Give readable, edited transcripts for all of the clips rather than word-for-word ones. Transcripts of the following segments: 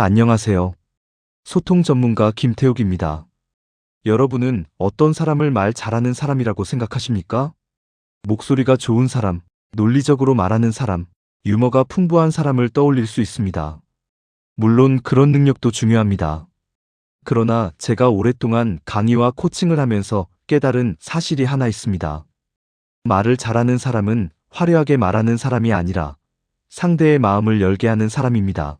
안녕하세요. 소통 전문가 김태욱입니다. 여러분은 어떤 사람을 말 잘하는 사람이라고 생각하십니까? 목소리가 좋은 사람, 논리적으로 말하는 사람, 유머가 풍부한 사람을 떠올릴 수 있습니다. 물론 그런 능력도 중요합니다. 그러나 제가 오랫동안 강의와 코칭을 하면서 깨달은 사실이 하나 있습니다. 말을 잘하는 사람은 화려하게 말하는 사람이 아니라 상대의 마음을 열게 하는 사람입니다.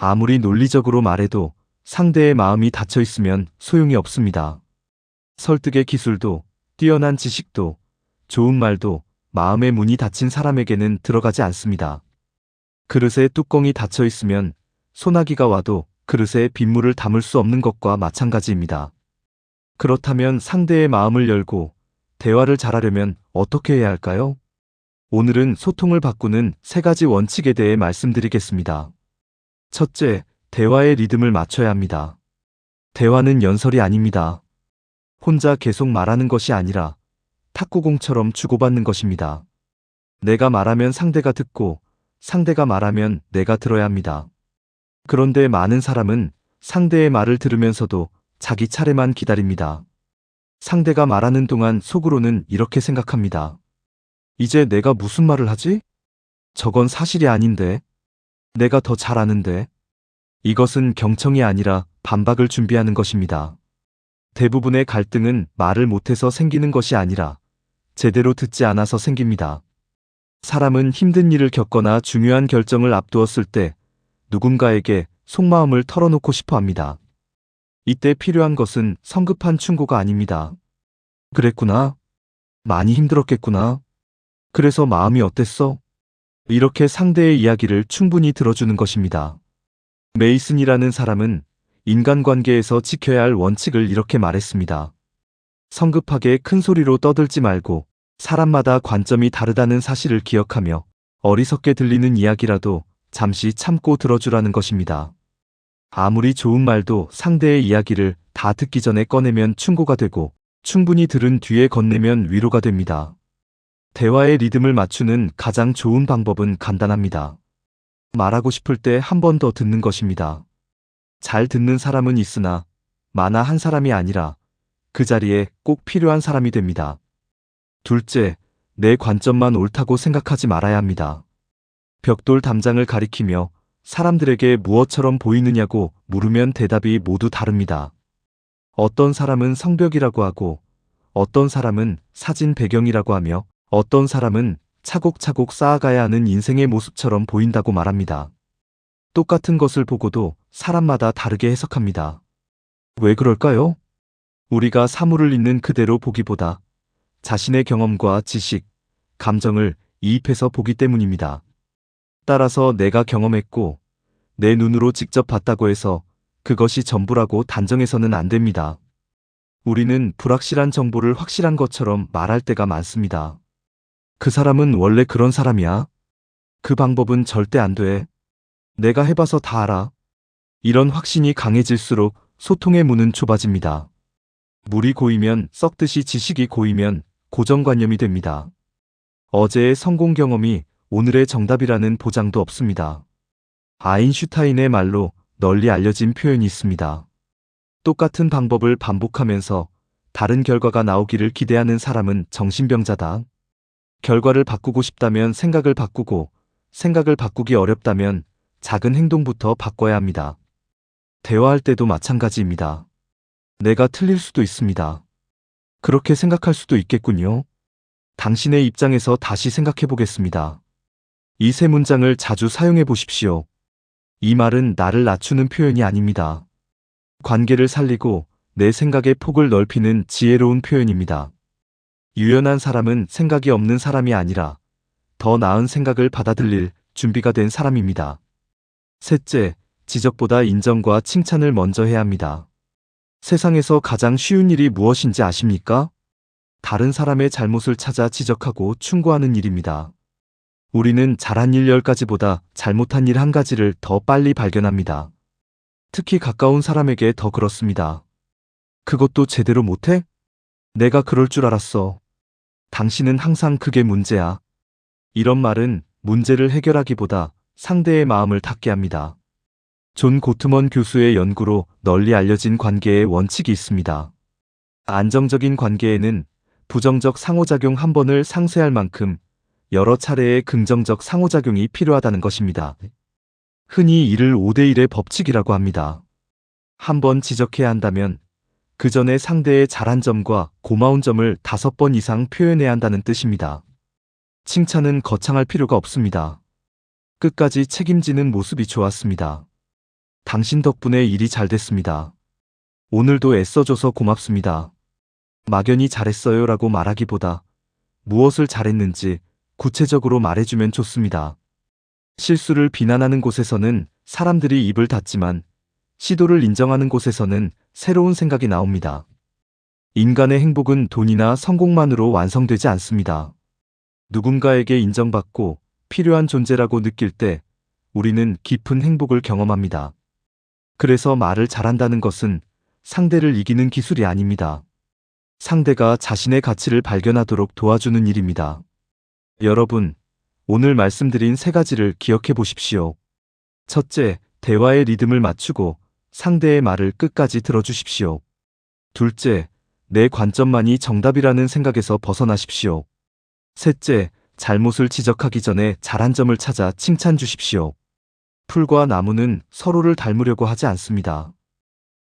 아무리 논리적으로 말해도 상대의 마음이 닫혀 있으면 소용이 없습니다. 설득의 기술도, 뛰어난 지식도, 좋은 말도 마음의 문이 닫힌 사람에게는 들어가지 않습니다. 그릇에 뚜껑이 닫혀 있으면 소나기가 와도 그릇에 빗물을 담을 수 없는 것과 마찬가지입니다. 그렇다면 상대의 마음을 열고 대화를 잘하려면 어떻게 해야 할까요? 오늘은 소통을 바꾸는 3가지 원칙에 대해 말씀드리겠습니다. 첫째, 대화의 리듬을 맞춰야 합니다. 대화는 연설이 아닙니다. 혼자 계속 말하는 것이 아니라 탁구공처럼 주고받는 것입니다. 내가 말하면 상대가 듣고 상대가 말하면 내가 들어야 합니다. 그런데 많은 사람은 상대의 말을 들으면서도 자기 차례만 기다립니다. 상대가 말하는 동안 속으로는 이렇게 생각합니다. 이제 내가 무슨 말을 하지? 저건 사실이 아닌데. 내가 더 잘 아는데. 이것은 경청이 아니라 반박을 준비하는 것입니다. 대부분의 갈등은 말을 못해서 생기는 것이 아니라 제대로 듣지 않아서 생깁니다. 사람은 힘든 일을 겪거나 중요한 결정을 앞두었을 때 누군가에게 속마음을 털어놓고 싶어 합니다. 이때 필요한 것은 성급한 충고가 아닙니다. 그랬구나. 많이 힘들었겠구나. 그래서 마음이 어땠어? 이렇게 상대의 이야기를 충분히 들어주는 것입니다. 메이슨이라는 사람은 인간관계에서 지켜야 할 원칙을 이렇게 말했습니다. 성급하게 큰 소리로 떠들지 말고 사람마다 관점이 다르다는 사실을 기억하며 어리석게 들리는 이야기라도 잠시 참고 들어주라는 것입니다. 아무리 좋은 말도 상대의 이야기를 다 듣기 전에 꺼내면 충고가 되고 충분히 들은 뒤에 건네면 위로가 됩니다. 대화의 리듬을 맞추는 가장 좋은 방법은 간단합니다. 말하고 싶을 때 한 번 더 듣는 것입니다. 잘 듣는 사람은 있으나 많아 한 사람이 아니라 그 자리에 꼭 필요한 사람이 됩니다. 둘째, 내 관점만 옳다고 생각하지 말아야 합니다. 벽돌 담장을 가리키며 사람들에게 무엇처럼 보이느냐고 물으면 대답이 모두 다릅니다. 어떤 사람은 성벽이라고 하고 어떤 사람은 사진 배경이라고 하며 어떤 사람은 차곡차곡 쌓아가야 하는 인생의 모습처럼 보인다고 말합니다. 똑같은 것을 보고도 사람마다 다르게 해석합니다. 왜 그럴까요? 우리가 사물을 있는 그대로 보기보다 자신의 경험과 지식, 감정을 이입해서 보기 때문입니다. 따라서 내가 경험했고 내 눈으로 직접 봤다고 해서 그것이 전부라고 단정해서는 안 됩니다. 우리는 불확실한 정보를 확실한 것처럼 말할 때가 많습니다. 그 사람은 원래 그런 사람이야. 그 방법은 절대 안 돼. 내가 해봐서 다 알아. 이런 확신이 강해질수록 소통의 문은 좁아집니다. 물이 고이면 썩듯이 지식이 고이면 고정관념이 됩니다. 어제의 성공 경험이 오늘의 정답이라는 보장도 없습니다. 아인슈타인의 말로 널리 알려진 표현이 있습니다. 똑같은 방법을 반복하면서 다른 결과가 나오기를 기대하는 사람은 정신병자다. 결과를 바꾸고 싶다면 생각을 바꾸고 생각을 바꾸기 어렵다면 작은 행동부터 바꿔야 합니다. 대화할 때도 마찬가지입니다. 내가 틀릴 수도 있습니다. 그렇게 생각할 수도 있겠군요. 당신의 입장에서 다시 생각해 보겠습니다. 이 3문장을 자주 사용해 보십시오. 이 말은 나를 낮추는 표현이 아닙니다. 관계를 살리고 내 생각의 폭을 넓히는 지혜로운 표현입니다. 유연한 사람은 생각이 없는 사람이 아니라 더 나은 생각을 받아들일 준비가 된 사람입니다. 셋째, 지적보다 인정과 칭찬을 먼저 해야 합니다. 세상에서 가장 쉬운 일이 무엇인지 아십니까? 다른 사람의 잘못을 찾아 지적하고 충고하는 일입니다. 우리는 잘한 일 10가지보다 잘못한 일 1가지를 더 빨리 발견합니다. 특히 가까운 사람에게 더 그렇습니다. 그것도 제대로 못해? 내가 그럴 줄 알았어. 당신은 항상 그게 문제야. 이런 말은 문제를 해결하기보다 상대의 마음을 닫게 합니다. 존 고트먼 교수의 연구로 널리 알려진 관계의 원칙이 있습니다. 안정적인 관계에는 부정적 상호작용 한 번을 상쇄할 만큼 여러 차례의 긍정적 상호작용이 필요하다는 것입니다. 흔히 이를 5대1의 법칙이라고 합니다. 한 번 지적해야 한다면 그 전에 상대의 잘한 점과 고마운 점을 5번 이상 표현해야 한다는 뜻입니다. 칭찬은 거창할 필요가 없습니다. 끝까지 책임지는 모습이 좋았습니다. 당신 덕분에 일이 잘 됐습니다. 오늘도 애써줘서 고맙습니다. 막연히 잘했어요 라고 말하기보다 무엇을 잘했는지 구체적으로 말해주면 좋습니다. 실수를 비난하는 곳에서는 사람들이 입을 닫지만 시도를 인정하는 곳에서는 새로운 생각이 나옵니다. 인간의 행복은 돈이나 성공만으로 완성되지 않습니다. 누군가에게 인정받고 필요한 존재라고 느낄 때 우리는 깊은 행복을 경험합니다. 그래서 말을 잘한다는 것은 상대를 이기는 기술이 아닙니다. 상대가 자신의 가치를 발견하도록 도와주는 일입니다. 여러분, 오늘 말씀드린 3가지를 기억해 보십시오. 첫째, 대화의 리듬을 맞추고 상대의 말을 끝까지 들어주십시오. 둘째, 내 관점만이 정답이라는 생각에서 벗어나십시오. 셋째, 잘못을 지적하기 전에 잘한 점을 찾아 칭찬 주십시오. 풀과 나무는 서로를 닮으려고 하지 않습니다.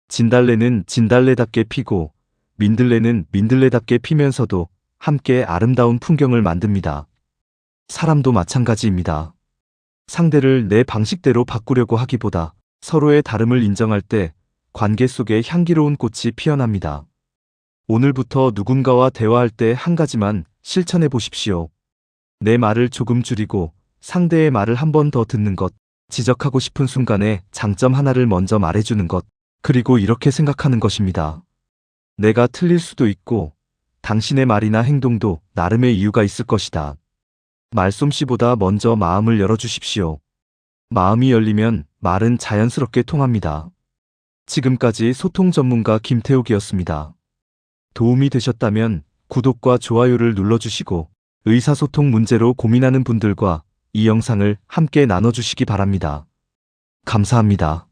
진달래는 진달래답게 피고 민들레는 민들레답게 피면서도 함께 아름다운 풍경을 만듭니다. 사람도 마찬가지입니다. 상대를 내 방식대로 바꾸려고 하기보다 서로의 다름을 인정할 때 관계 속에 향기로운 꽃이 피어납니다. 오늘부터 누군가와 대화할 때 한 가지만 실천해 보십시오. 내 말을 조금 줄이고 상대의 말을 한 번 더 듣는 것, 지적하고 싶은 순간에 장점 하나를 먼저 말해주는 것, 그리고 이렇게 생각하는 것입니다. 내가 틀릴 수도 있고 당신의 말이나 행동도 나름의 이유가 있을 것이다. 말솜씨보다 먼저 마음을 열어주십시오. 마음이 열리면 말은 자연스럽게 통합니다. 지금까지 소통 전문가 김태욱이었습니다. 도움이 되셨다면 구독과 좋아요를 눌러주시고 의사소통 문제로 고민하는 분들과 이 영상을 함께 나눠주시기 바랍니다. 감사합니다.